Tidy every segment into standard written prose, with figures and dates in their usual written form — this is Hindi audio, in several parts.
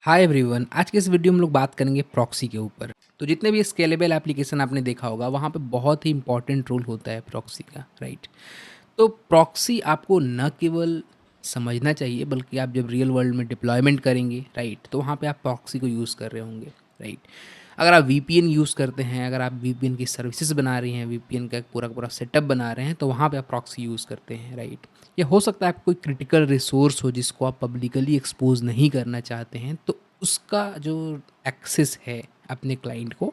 हाय एवरीवन, आज के इस वीडियो में हम लोग बात करेंगे प्रॉक्सी के ऊपर। तो जितने भी स्केलेबल एप्लीकेशन आपने देखा होगा वहाँ पे बहुत ही इंपॉर्टेंट रोल होता है प्रॉक्सी का, राइट? तो प्रॉक्सी आपको न केवल समझना चाहिए बल्कि आप जब रियल वर्ल्ड में डिप्लॉयमेंट करेंगे, राइट, तो वहाँ पे आप प्रॉक्सी को यूज़ कर रहे होंगे, राइट? अगर आप वीपीएन यूज़ करते हैं, अगर आप वीपीएन की सर्विसेज बना रही हैं, वीपीएन का एक पूरा का पूरा सेटअप बना रहे हैं, तो वहाँ पे आप प्रॉक्सी यूज़ करते हैं, राइट? या हो सकता है आप कोई क्रिटिकल रिसोर्स हो जिसको आप पब्लिकली एक्सपोज नहीं करना चाहते हैं, तो उसका जो एक्सेस है अपने क्लाइंट को,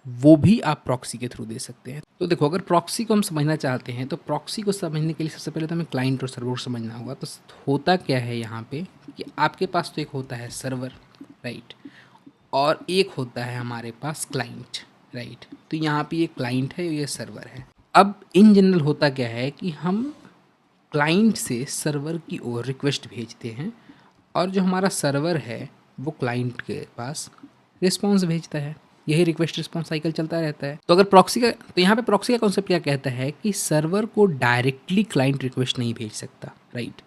वो भी आप प्रॉक्सी के थ्रू दे सकते हैं। तो देखो, अगर प्रॉक्सी को हम समझना चाहते हैं तो प्रॉक्सी को समझने के लिए सबसे पहले तो हमें क्लाइंट और सर्वर को समझना होगा। तो होता क्या है यहाँ पे कि आपके पास तो एक होता है सर्वर, राइट, और एक होता है हमारे पास क्लाइंट, राइट। तो यहाँ पे ये क्लाइंट है, ये सर्वर है। अब इन जनरल होता क्या है कि हम क्लाइंट से सर्वर की ओर रिक्वेस्ट भेजते हैं और जो हमारा सर्वर है वो क्लाइंट के पास रिस्पॉन्स भेजता है। यही रिक्वेस्ट रिस्पॉन्स साइकिल चलता रहता है। तो अगर प्रॉक्सी का, तो यहाँ पे प्रॉक्सी का कॉन्सेप्ट क्या कहता है कि सर्वर को डायरेक्टली क्लाइंट रिक्वेस्ट नहीं भेज सकता, राइट।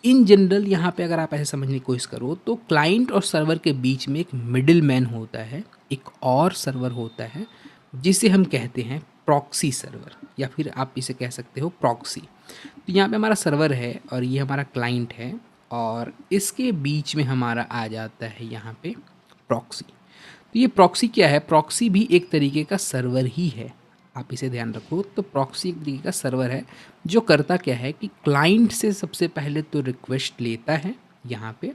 इन जनरल यहाँ पे अगर आप ऐसे समझने की कोशिश करो तो क्लाइंट और सर्वर के बीच में एक मिडिल मैन होता है, एक और सर्वर होता है जिसे हम कहते हैं प्रॉक्सी सर्वर, या फिर आप इसे कह सकते हो प्रॉक्सी। तो यहाँ पे हमारा सर्वर है और ये हमारा क्लाइंट है और इसके बीच में हमारा आ जाता है यहाँ पे प्रॉक्सी। तो ये प्रॉक्सी क्या है? प्रॉक्सी भी एक तरीके का सर्वर ही है, आप इसे ध्यान रखो। तो प्रॉक्सी एक तरीके का सर्वर है जो करता क्या है कि क्लाइंट से सबसे पहले तो रिक्वेस्ट लेता है यहाँ पे,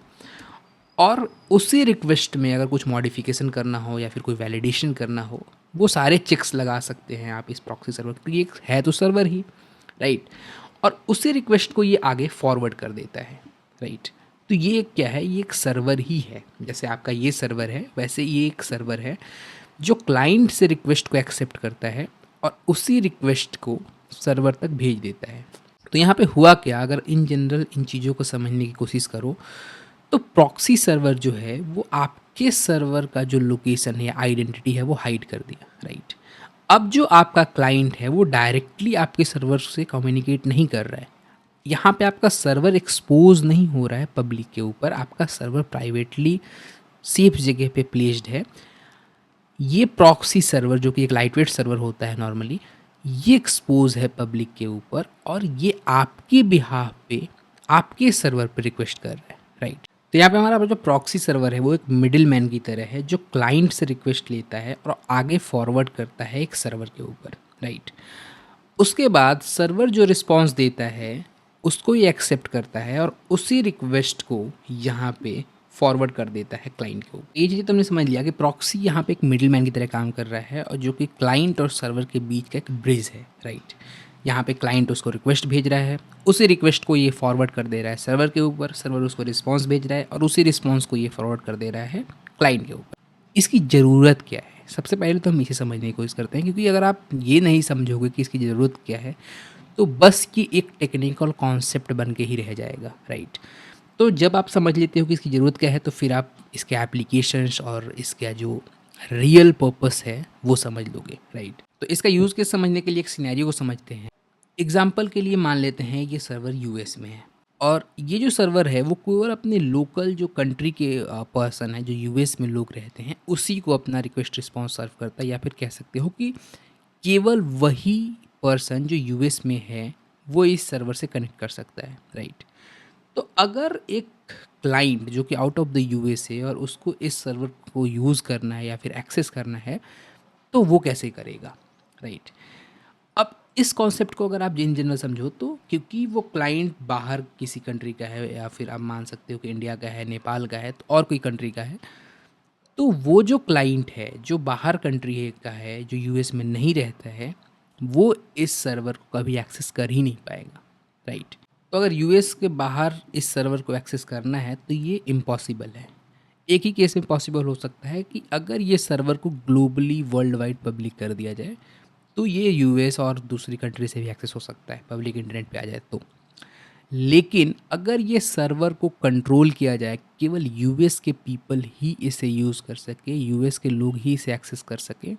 और उसी रिक्वेस्ट में अगर कुछ मॉडिफिकेशन करना हो या फिर कोई वैलिडेशन करना हो, वो सारे चेक्स लगा सकते हैं आप इस प्रॉक्सी सर्वर, क्योंकि एक है तो सर्वर ही, राइट। और उसी रिक्वेस्ट को ये आगे फॉरवर्ड कर देता है, राइट। तो ये क्या है? ये एक सर्वर ही है। जैसे आपका ये सर्वर है, वैसे ये एक सर्वर है जो क्लाइंट से रिक्वेस्ट को एक्सेप्ट करता है और उसी रिक्वेस्ट को सर्वर तक भेज देता है। तो यहाँ पे हुआ क्या, अगर इन जनरल इन चीज़ों को समझने की कोशिश करो तो प्रॉक्सी सर्वर जो है वो आपके सर्वर का जो लोकेशन है, आइडेंटिटी है, वो हाइड कर दिया, राइट। अब जो आपका क्लाइंट है वो डायरेक्टली आपके सर्वर से कम्युनिकेट नहीं कर रहा है। यहाँ पे आपका सर्वर एक्सपोज नहीं हो रहा है पब्लिक के ऊपर, आपका सर्वर प्राइवेटली सेफ जगह पे प्लेस्ड है। ये प्रॉक्सी सर्वर जो कि एक लाइटवेट सर्वर होता है नॉर्मली, ये एक्सपोज है पब्लिक के ऊपर और ये आपके बिहाफ पे आपके सर्वर पे रिक्वेस्ट कर रहा है, राइट। तो यहाँ पे हमारा जो प्रॉक्सी सर्वर है वो एक मिडिल मैन की तरह है जो क्लाइंट से रिक्वेस्ट लेता है और आगे फॉरवर्ड करता है एक सर्वर के ऊपर, राइट। उसके बाद सर्वर जो रिस्पॉन्स देता है उसको ये एक्सेप्ट करता है और उसी रिक्वेस्ट को यहाँ पे फॉरवर्ड कर देता है क्लाइंट को। ये चीज़ तुमने समझ लिया कि प्रॉक्सी यहाँ पे एक मिडिल मैन की तरह काम कर रहा है और जो कि क्लाइंट और सर्वर के बीच का एक ब्रिज है, राइट। यहाँ पे क्लाइंट उसको रिक्वेस्ट भेज रहा है, उसी रिक्वेस्ट को ये फॉरवर्ड कर दे रहा है सर्वर के ऊपर, सर्वर उसको रिस्पॉन्स भेज रहा है और उसी रिस्पॉन्स को ये फॉरवर्ड कर दे रहा है क्लाइंट के ऊपर। इसकी ज़रूरत क्या है? सबसे पहले तो हम इसे समझने की कोशिश करते हैं, क्योंकि अगर आप ये नहीं समझोगे कि इसकी ज़रूरत क्या है तो बस ये एक टेक्निकल कॉन्सेप्ट बन के ही रह जाएगा, राइट। तो जब आप समझ लेते हो कि इसकी ज़रूरत क्या है तो फिर आप इसके एप्लीकेशंस और इसका जो रियल पर्पस है वो समझ लोगे, राइट। तो इसका यूज़ केस समझने के लिए एक सिनेरियो को समझते हैं। एग्जाम्पल के लिए मान लेते हैं ये सर्वर यूएस में है और ये जो सर्वर है वो केवल अपने लोकल जो कंट्री के पर्सन है, जो यूएस में लोग रहते हैं, उसी को अपना रिक्वेस्ट रिस्पॉन्स सर्व करता है, या फिर कह सकते हो कि केवल वही पर्सन जो यूएस में है वो इस सर्वर से कनेक्ट कर सकता है, राइट। तो अगर एक क्लाइंट जो कि आउट ऑफ द यूएस है और उसको इस सर्वर को यूज़ करना है या फिर एक्सेस करना है, तो वो कैसे करेगा, राइट। अब इस कॉन्सेप्ट को अगर आप इन जनरल समझो तो क्योंकि वो क्लाइंट बाहर किसी कंट्री का है या फिर आप मान सकते हो कि इंडिया का है, नेपाल का है, तो और कोई कंट्री का है, तो वो जो क्लाइंट है जो बाहर कंट्री का है, जो यूएस में नहीं रहता है, वो इस सर्वर को कभी एक्सेस कर ही नहीं पाएगा, राइट। तो अगर यूएस के बाहर इस सर्वर को एक्सेस करना है तो ये इम्पॉसिबल है। एक ही केस में पॉसिबल हो सकता है कि अगर ये सर्वर को ग्लोबली वर्ल्ड वाइड पब्लिक कर दिया जाए तो ये यूएस और दूसरी कंट्री से भी एक्सेस हो सकता है, पब्लिक इंटरनेट पे आ जाए तो। लेकिन अगर ये सर्वर को कंट्रोल किया जाए, केवल यूएस के पीपल ही इसे यूज़ कर सके, यूएस के लोग ही इसे एक्सेस कर सके,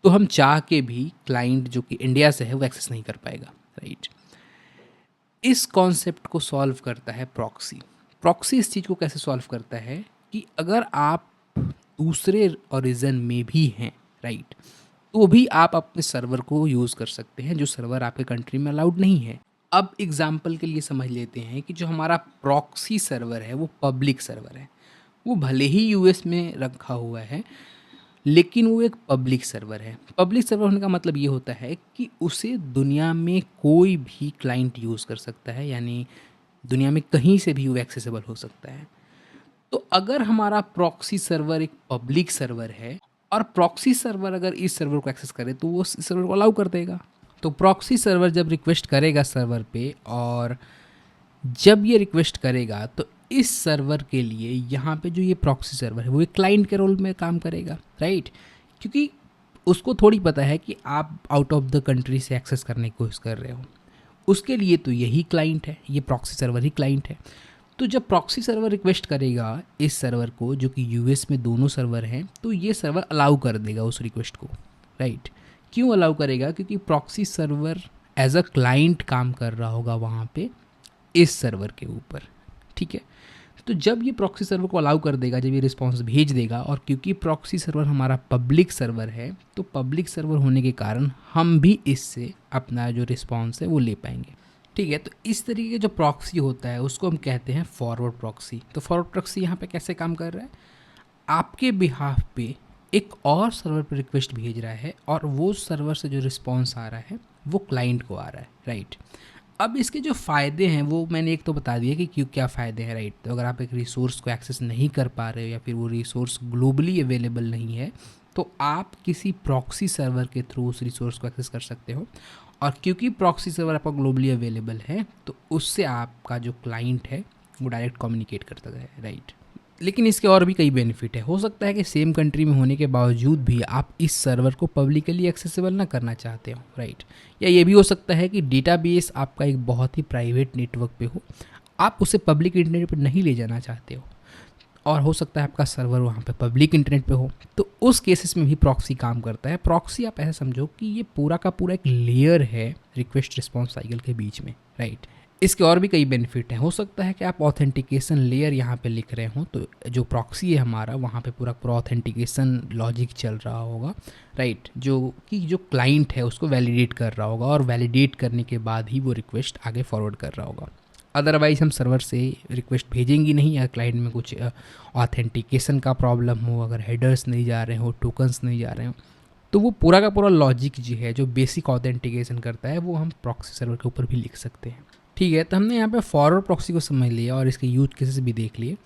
तो हम चाह के भी क्लाइंट जो कि इंडिया से है वो एक्सेस नहीं कर पाएगा, राइट। इस कॉन्सेप्ट को सॉल्व करता है प्रॉक्सी। प्रॉक्सी इस चीज़ को कैसे सॉल्व करता है कि अगर आप दूसरे ओरिजिन में भी हैं, राइट, तो भी आप अपने सर्वर को यूज़ कर सकते हैं जो सर्वर आपके कंट्री में अलाउड नहीं है। अब एग्जाम्पल के लिए समझ लेते हैं कि जो हमारा प्रॉक्सी सर्वर है वो पब्लिक सर्वर है। वो भले ही यूएस में रखा हुआ है, लेकिन वो एक पब्लिक सर्वर है। पब्लिक सर्वर होने का मतलब ये होता है कि उसे दुनिया में कोई भी क्लाइंट यूज़ कर सकता है, यानी दुनिया में कहीं से भी वो एक्सेसिबल हो सकता है। तो अगर हमारा प्रॉक्सी सर्वर एक पब्लिक सर्वर है और प्रॉक्सी सर्वर अगर इस सर्वर को एक्सेस करे तो वो इस सर्वर को अलाउ कर देगा। तो प्रॉक्सी सर्वर जब रिक्वेस्ट करेगा सर्वर पे, और जब ये रिक्वेस्ट करेगा तो इस सर्वर के लिए यहाँ पे जो ये प्रॉक्सी सर्वर है वो एक क्लाइंट के रोल में काम करेगा, राइट। क्योंकि उसको थोड़ी पता है कि आप आउट ऑफ द कंट्री से एक्सेस करने की कोशिश कर रहे हो। उसके लिए तो यही क्लाइंट है, ये प्रॉक्सी सर्वर ही क्लाइंट है। तो जब प्रॉक्सी सर्वर रिक्वेस्ट करेगा इस सर्वर को, जो कि यूएस में दोनों सर्वर हैं, तो ये सर्वर अलाउ कर देगा उस रिक्वेस्ट को, राइट। क्यों अलाउ करेगा? क्योंकि proxy server as a client काम कर रहा होगा वहाँ पे इस सर्वर के ऊपर, ठीक है। तो जब ये प्रॉक्सी सर्वर को अलाउ कर देगा, जब ये रिस्पॉन्स भेज देगा, और क्योंकि प्रॉक्सी सर्वर हमारा पब्लिक सर्वर है, तो पब्लिक सर्वर होने के कारण हम भी इससे अपना जो रिस्पॉन्स है वो ले पाएंगे, ठीक है। तो इस तरीके का जो प्रॉक्सी होता है उसको हम कहते हैं फॉरवर्ड प्रॉक्सी। तो फॉरवर्ड प्रॉक्सी यहाँ पे कैसे काम कर रहा है? आपके बिहाफ पे एक और सर्वर पर रिक्वेस्ट भेज रहा है, और वो सर्वर से जो रिस्पॉन्स आ रहा है वो क्लाइंट को आ रहा है, राइट। अब इसके जो फ़ायदे हैं वो मैंने एक तो बता दिया कि क्यों क्या फ़ायदे हैं, राइट। तो अगर आप एक रिसोर्स को एक्सेस नहीं कर पा रहे हो या फिर वो रिसोर्स ग्लोबली अवेलेबल नहीं है, तो आप किसी प्रॉक्सी सर्वर के थ्रू उस रिसोर्स को एक्सेस कर सकते हो। और क्योंकि प्रॉक्सी सर्वर आपका ग्लोबली अवेलेबल है, तो उससे आपका जो क्लाइंट है वो डायरेक्ट कम्युनिकेट करता है, राइट। लेकिन इसके और भी कई बेनिफिट है। हो सकता है कि सेम कंट्री में होने के बावजूद भी आप इस सर्वर को पब्लिकली एक्सेसिबल ना करना चाहते हो, राइट। या ये भी हो सकता है कि डेटाबेस आपका एक बहुत ही प्राइवेट नेटवर्क पे हो, आप उसे पब्लिक इंटरनेट पर नहीं ले जाना चाहते हो, और हो सकता है आपका सर्वर वहाँ पे पब्लिक इंटरनेट पे हो। तो उस केसेस में भी प्रॉक्सी काम करता है। प्रॉक्सी आप ऐसा समझो कि ये पूरा का पूरा एक लेयर है रिक्वेस्ट रिस्पॉन्स साइकिल के बीच में, राइट। इसके और भी कई बेनिफिट हैं। हो सकता है कि आप ऑथेंटिकेशन लेयर यहाँ पे लिख रहे हो, तो जो प्रॉक्सी है हमारा वहाँ पे पूरा पूरा ऑथेंटिकेशन लॉजिक चल रहा होगा, राइट, जो कि जो क्लाइंट है उसको वैलिडेट कर रहा होगा, और वैलिडेट करने के बाद ही वो रिक्वेस्ट आगे फॉरवर्ड कर रहा होगा। अदरवाइज़ हम सर्वर से रिक्वेस्ट भेजेंगे नहीं, या क्लाइंट में कुछ ऑथेंटिकेशन का प्रॉब्लम हो, अगर हेडर्स नहीं जा रहे हो, टोकन्स नहीं जा रहे हो, तो वो पूरा का पूरा लॉजिक जो है जो बेसिक ऑथेंटिकेशन करता है वो हम प्रॉक्सी सर्वर के ऊपर भी लिख सकते हैं, ठीक है। तो हमने यहाँ पे फॉरवर्ड प्रॉक्सी को समझ लिया और इसके यूज केसेस भी देख लिए।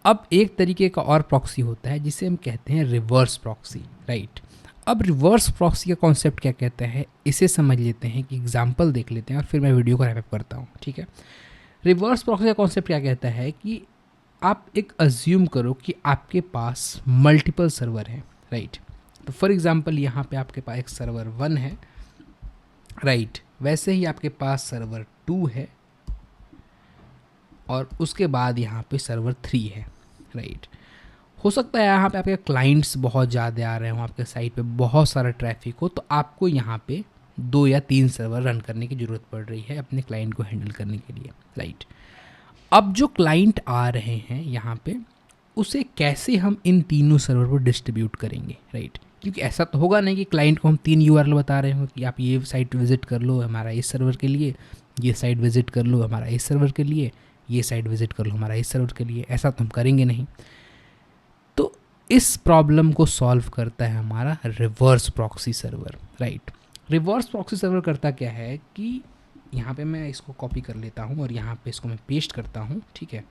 अब एक तरीके का और प्रॉक्सी होता है जिसे हम कहते हैं रिवर्स प्रॉक्सी, राइट। अब रिवर्स प्रॉक्सी का कॉन्सेप्ट क्या कहता है इसे समझ लेते हैं, कि एग्जांपल देख लेते हैं और फिर मैं वीडियो को रैप अप करता हूँ, ठीक है। रिवर्स प्रॉक्सी का कॉन्सेप्ट क्या कहता है कि आप एक अज्यूम करो कि आपके पास मल्टीपल सर्वर हैं, राइट। तो फॉर एग्जांपल यहाँ पे आपके पास एक सर्वर 1 है, राइट। वैसे ही आपके पास सर्वर 2 है, और उसके बाद यहाँ पे सर्वर 3 है, राइट। हो सकता है यहाँ पे आपके क्लाइंट्स बहुत ज़्यादा आ रहे हों, आपके साइट पे बहुत सारा ट्रैफिक हो, तो आपको यहाँ पे 2 या 3 सर्वर रन करने की ज़रूरत पड़ रही है अपने क्लाइंट को हैंडल करने के लिए, राइट। अब जो क्लाइंट आ रहे हैं यहाँ पे, उसे कैसे हम इन तीनों सर्वर पर डिस्ट्रीब्यूट करेंगे, राइट। क्योंकि ऐसा तो होगा नहीं कि क्लाइंट को हम 3 यूआरएल बता रहे हो कि आप ये साइट विज़िट कर लो हमारा इस सर्वर के लिए, ये साइट विज़िट कर लो हमारा इस सर्वर के लिए, ये साइट विज़िट कर लो हमारा इस सर्वर के लिए। ऐसा तो हम करेंगे नहीं। तो इस प्रॉब्लम को सॉल्व करता है हमारा reverse proxy server, right. Reverse proxy server करता क्या है कि यहाँ पे मैं इसको कॉपी कर लेता हूँ और यहाँ पे इसको मैं पेस्ट करता हूँ, ठीक है।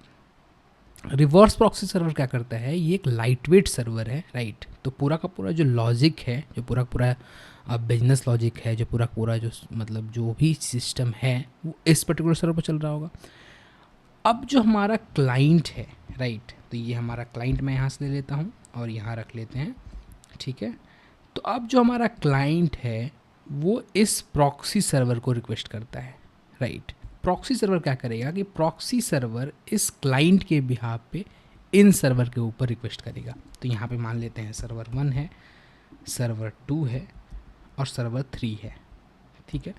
रिवर्स प्रॉक्सी सर्वर क्या करता है, ये एक लाइट वेट सर्वर है, राइट। तो पूरा का पूरा जो लॉजिक है, जो पूरा पूरा बिजनेस लॉजिक है, जो पूरा पूरा जो मतलब जो भी सिस्टम है वो इस पर्टिकुलर सर्वर पर चल रहा होगा। अब जो हमारा क्लाइंट है, राइट, तो ये हमारा क्लाइंट मैं यहाँ से ले लेता हूँ और यहाँ रख लेते हैं, ठीक है। तो अब जो हमारा क्लाइंट है वो इस प्रॉक्सी सर्वर को रिक्वेस्ट करता है, राइट। प्रॉक्सी सर्वर क्या करेगा कि प्रॉक्सी सर्वर इस क्लाइंट के बिहाफ पे इन सर्वर के ऊपर रिक्वेस्ट करेगा। तो यहाँ पे मान लेते हैं सर्वर 1 है, सर्वर 2 है और सर्वर 3 है, ठीक है।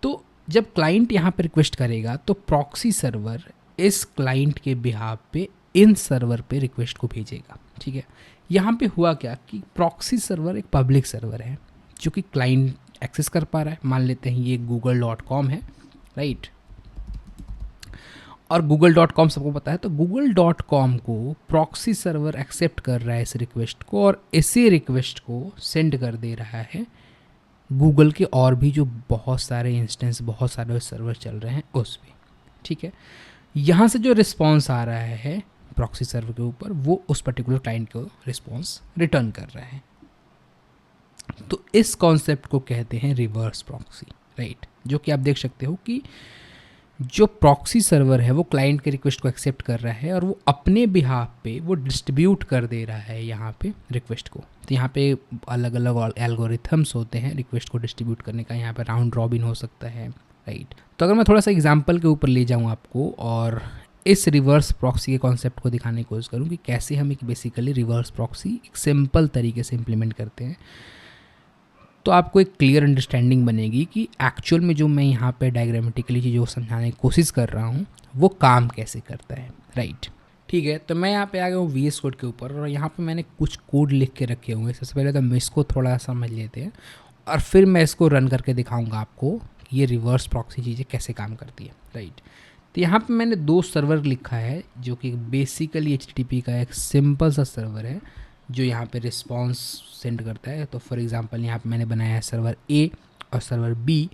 तो जब क्लाइंट यहाँ पे रिक्वेस्ट करेगा तो प्रॉक्सी सर्वर इस क्लाइंट के बिहाफ पे इन सर्वर पे रिक्वेस्ट को भेजेगा, ठीक है। यहाँ पे हुआ क्या कि प्रॉक्सी सर्वर एक पब्लिक सर्वर है जो कि क्लाइंट एक्सेस कर पा रहा है। मान लेते हैं ये google.com है, राइट। और google.com सबको पता है, तो google.com को प्रॉक्सी सर्वर एक्सेप्ट कर रहा है इस रिक्वेस्ट को, और इसी रिक्वेस्ट को सेंड कर दे रहा है गूगल के और भी जो बहुत सारे इंस्टेंस, बहुत सारे सर्वर चल रहे हैं उस पे, ठीक है। यहाँ से जो रिस्पॉन्स आ रहा है प्रॉक्सी सर्वर के ऊपर, वो उस पर्टिकुलर क्लाइंट को रिस्पॉन्स रिटर्न कर रहा है। तो इस कॉन्सेप्ट को कहते हैं रिवर्स प्रॉक्सी, राइट। जो कि आप देख सकते हो कि जो प्रॉक्सी सर्वर है वो क्लाइंट के रिक्वेस्ट को एक्सेप्ट कर रहा है और वो अपने बिहाफ पे वो डिस्ट्रीब्यूट कर दे रहा है यहाँ पे रिक्वेस्ट को। तो यहाँ पे अलग अलग एल्गोरिथम्स होते हैं रिक्वेस्ट को डिस्ट्रीब्यूट करने का। यहाँ पे राउंड रॉबिन हो सकता है, राइट। तो अगर मैं थोड़ा सा एग्जांपल के ऊपर ले जाऊँ आपको और इस रिवर्स प्रॉक्सी के कॉन्सेप्ट को दिखाने की कोशिश करूँ कि कैसे हम एक बेसिकली रिवर्स प्रॉक्सी एक सिंपल तरीके से इम्प्लीमेंट करते हैं, तो आपको एक क्लियर अंडरस्टैंडिंग बनेगी कि एक्चुअल में जो मैं यहाँ पे डायग्रामेटिकली चीज़ों को समझाने की कोशिश कर रहा हूँ वो काम कैसे करता है, राइट। ठीक है, तो मैं यहाँ पे आ गया हूँ VS कोड के ऊपर और यहाँ पे मैंने कुछ कोड लिख के रखे हुए हैं। सबसे पहले तो हम इसको थोड़ा समझ लेते हैं और फिर मैं इसको रन करके दिखाऊँगा आपको कि ये रिवर्स प्रॉक्सी चीज़ें कैसे काम करती है, राइट। तो यहाँ पे मैंने 2 सर्वर लिखा है जो कि बेसिकली HTTP का एक सिंपल सा सर्वर है जो यहाँ पे रिस्पॉन्स सेंड करता है। तो फॉर एग्जांपल यहाँ पे मैंने बनाया है सर्वर A और सर्वर B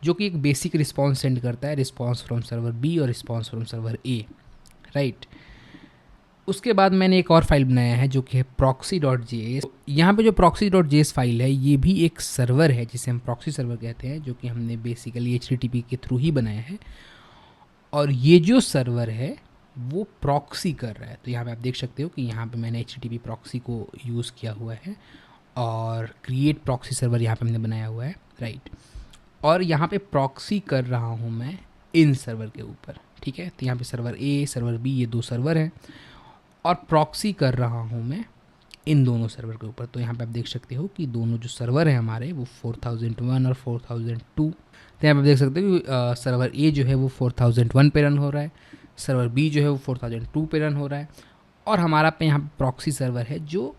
जो कि एक बेसिक रिस्पॉन्स सेंड करता है, रिस्पॉन्स फ्रॉम सर्वर B और response from server A, right. उसके बाद मैंने एक और फाइल बनाया है जो कि है proxy.js। यहाँ पे जो proxy.js फाइल है ये भी एक सर्वर है जिसे हम प्रॉक्सी सर्वर कहते हैं, जो कि हमने बेसिकली HTTP के थ्रू ही बनाया है। और ये जो सर्वर है वो प्रॉक्सी कर रहा है। तो यहाँ पे आप देख सकते हो कि यहाँ पे मैंने HTTP प्रॉक्सी को यूज़ किया हुआ है और क्रिएट प्रॉक्सी सर्वर यहाँ पे हमने बनाया हुआ है, राइट। और यहाँ पे प्रॉक्सी कर रहा हूँ मैं इन सर्वर के ऊपर, ठीक है। तो यहाँ पे सर्वर A सर्वर B ये 2 सर्वर हैं और प्रॉक्सी कर रहा हूँ मैं इन दोनों सर्वर के ऊपर। तो यहाँ पे आप देख सकते हो कि दोनों जो सर्वर हैं हमारे वो 4001 और 4002। तो यहाँ पे आप देख सकते हो कि सर्वर A जो है वो 4001 पे रन हो रहा है, सर्वर B जो है वो 4002 पे रन हो रहा है, और हमारा पे यहाँ प्रॉक्सी सर्वर है जो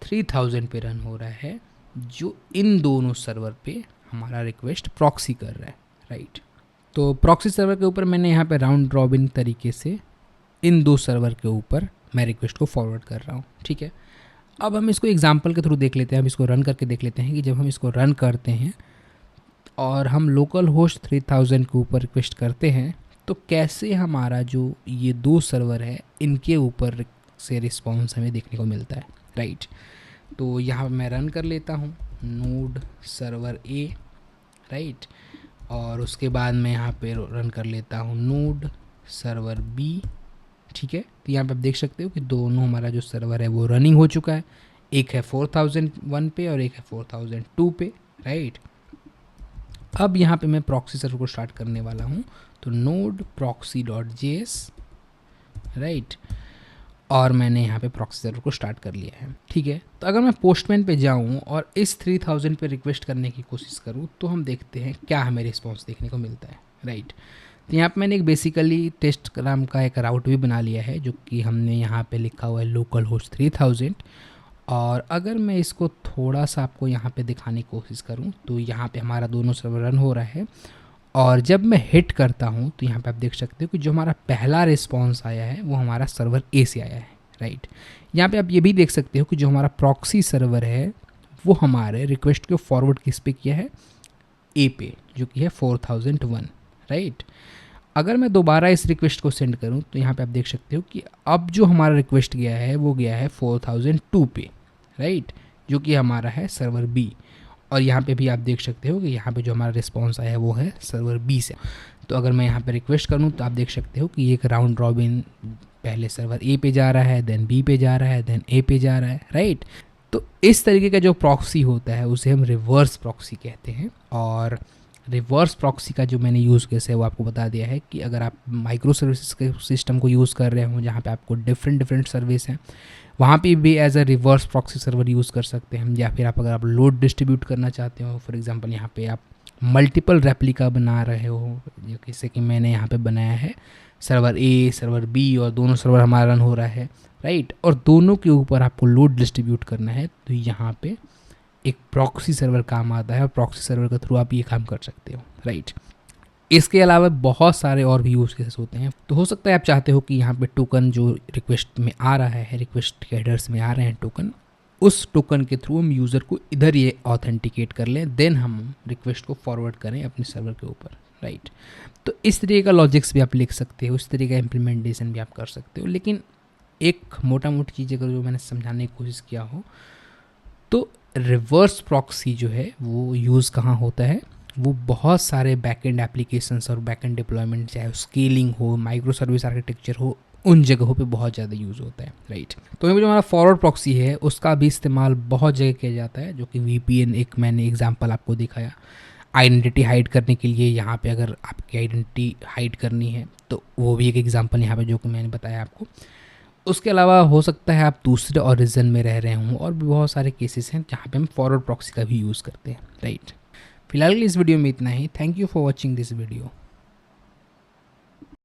3000 पे रन हो रहा है, जो इन दोनों सर्वर पे हमारा रिक्वेस्ट प्रॉक्सी कर रहा है, राइट। तो प्रॉक्सी सर्वर के ऊपर मैंने यहाँ पे राउंड रॉबिन तरीके से इन 2 सर्वर के ऊपर मैं रिक्वेस्ट को फॉरवर्ड कर रहा हूँ, ठीक है। अब हम इसको एग्जाम्पल के थ्रू देख लेते हैं, हम इसको रन करके देख लेते हैं कि जब हम इसको रन करते हैं और हम लोकल होस्ट 3000 के ऊपर रिक्वेस्ट करते हैं तो कैसे हमारा जो ये 2 सर्वर है इनके ऊपर से रिस्पॉन्स हमें देखने को मिलता है, राइट। तो यहाँ मैं रन कर लेता हूँ नोड सर्वर A, राइट। और उसके बाद मैं यहाँ पे रन कर लेता हूँ नोड सर्वर B, ठीक है। तो यहाँ पे आप देख सकते हो कि दोनों हमारा जो सर्वर है वो रनिंग हो चुका है। एक है 4001 पे और एक है 4002 पे, राइट। अब यहाँ पे मैं प्रॉक्सी सर्वर को स्टार्ट करने वाला हूँ, तो node proxy.js, राइट। और मैंने यहाँ पे प्रॉक्सी सर्वर को स्टार्ट कर लिया है, ठीक है। तो अगर मैं पोस्टमैन पे जाऊँ और इस 3000 पे रिक्वेस्ट करने की कोशिश करूँ तो हम देखते हैं क्या हमें रिस्पॉन्स देखने को मिलता है, राइट। तो यहाँ पे मैंने एक बेसिकली टेस्ट नाम का एक राउट भी बना लिया है जो कि हमने यहाँ पे लिखा हुआ है लोकल होस्ट 3000। और अगर मैं इसको थोड़ा सा आपको यहाँ पे दिखाने की कोशिश करूँ तो यहाँ पे हमारा दोनों सर्वर रन हो रहा है और जब मैं हिट करता हूँ तो यहाँ पे आप देख सकते हो कि जो हमारा पहला रिस्पॉन्स आया है वो हमारा सर्वर A से आया है, राइट। यहाँ पे आप ये भी देख सकते हो कि जो हमारा प्रॉक्सी सर्वर है वो हमारे रिक्वेस्ट को फॉरवर्ड किस पे किया है, A पे, जो कि है 4001, राइट। अगर मैं दोबारा इस रिक्वेस्ट को सेंड करूं तो यहाँ पे आप देख सकते हो कि अब जो हमारा रिक्वेस्ट गया है वो गया है 4002 पे, राइट, जो कि हमारा है सर्वर B। और यहाँ पे भी आप देख सकते हो कि यहाँ पे जो हमारा रिस्पॉन्स आया है वो है सर्वर B से। तो अगर मैं यहाँ पे रिक्वेस्ट करूँ तो आप देख सकते हो कि एक राउंड रॉबिन पहले सर्वर A पे जा रहा है, देन B पे जा रहा है, देन A पे जा रहा है, राइट। तो इस तरीके का जो प्रॉक्सी होता है उसे हम रिवर्स प्रॉक्सी कहते हैं। और रिवर्स प्रॉक्सी का जो मैंने यूज़ कैसे है वो आपको बता दिया है कि अगर आप माइक्रो सर्विसेज के सिस्टम को यूज़ कर रहे हो जहाँ पे आपको डिफरेंट सर्विस हैं वहाँ पे भी as a reverse proxy server use कर सकते हैं। या फिर अगर आप लोड डिस्ट्रीब्यूट करना चाहते हो, फॉर एग्जांपल यहाँ पे आप मल्टीपल रेप्लिका बना रहे हो, जैसे कि मैंने यहाँ पे बनाया है सर्वर ए, सर्वर बी, और दोनों सर्वर हमारा रन हो रहा है, राइट, और दोनों के ऊपर आपको लोड डिस्ट्रीब्यूट करना है, तो यहाँ पे एक प्रॉक्सी सर्वर काम आता है और प्रॉक्सी सर्वर के थ्रू आप ये काम कर सकते हो, राइट। इसके अलावा बहुत सारे और भी यूज़ केसेस होते हैं। तो हो सकता है आप चाहते हो कि यहाँ पे टोकन जो रिक्वेस्ट में आ रहा है, रिक्वेस्ट के हेडर्स में आ रहे हैं टोकन, उस टोकन के थ्रू हम यूज़र को इधर ये ऑथेंटिकेट कर लें, देन हम रिक्वेस्ट को फॉरवर्ड करें अपने सर्वर के ऊपर, राइट। तो इस तरीके का लॉजिक्स भी आप लिख सकते हो, इस तरीके का इम्प्लीमेंटेशन भी आप कर सकते हो। लेकिन एक मोटा मोटी चीज़ अगर जो मैंने समझाने की कोशिश किया हो, तो रिवर्स प्रॉक्सी जो है वो यूज़ कहाँ होता है, वो बहुत सारे बैकएंड एप्लीकेशंस और बैकएंड डिप्लॉयमेंट, चाहे स्केलिंग हो, माइक्रो सर्विस आर्किटेक्चर हो, उन जगहों पे बहुत ज़्यादा यूज़ होता है, राइट। तो यहाँ पे जो हमारा फॉरवर्ड प्रॉक्सी है उसका भी इस्तेमाल बहुत जगह किया जाता है, जो कि वीपीएन, एक मैंने एग्जांपल आपको दिखाया, आइडेंटिटी हाइड करने के लिए। यहाँ पे अगर आपकी आइडेंटिटी हाइड करनी है तो वो भी एक एग्जांपल यहाँ पे जो कि मैंने बताया आपको। उसके अलावा हो सकता है आप दूसरे ओरिजिन में रह रहे हों, और भी बहुत सारे केसेस हैं जहाँ पे हम फॉरवर्ड प्रॉक्सी का भी यूज़ करते हैं, राइट। फिलहाल के लिए इस वीडियो में इतना ही। Thank you for watching this video.